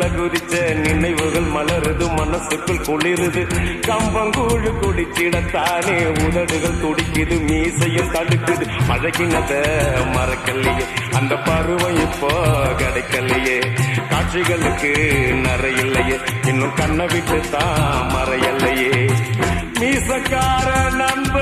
கடலுக்குள்ள குதிச்ச நினைவுகள் மலருது மனசுக்குள் குளிருது கம்பங்கூழு குடிச்சிடத்தானே உதடுகள் துடிக்குது மீசையும் தடுக்குது பழகினத மறக்கலையே அந்த பருவம் இப்போ கிடைக்கலையே காட்சிகளுக்கு நிறையில்லையே இன்னும் கண்ணை விட்டு தான் மறையல்லையே மீசக்கார நண்ப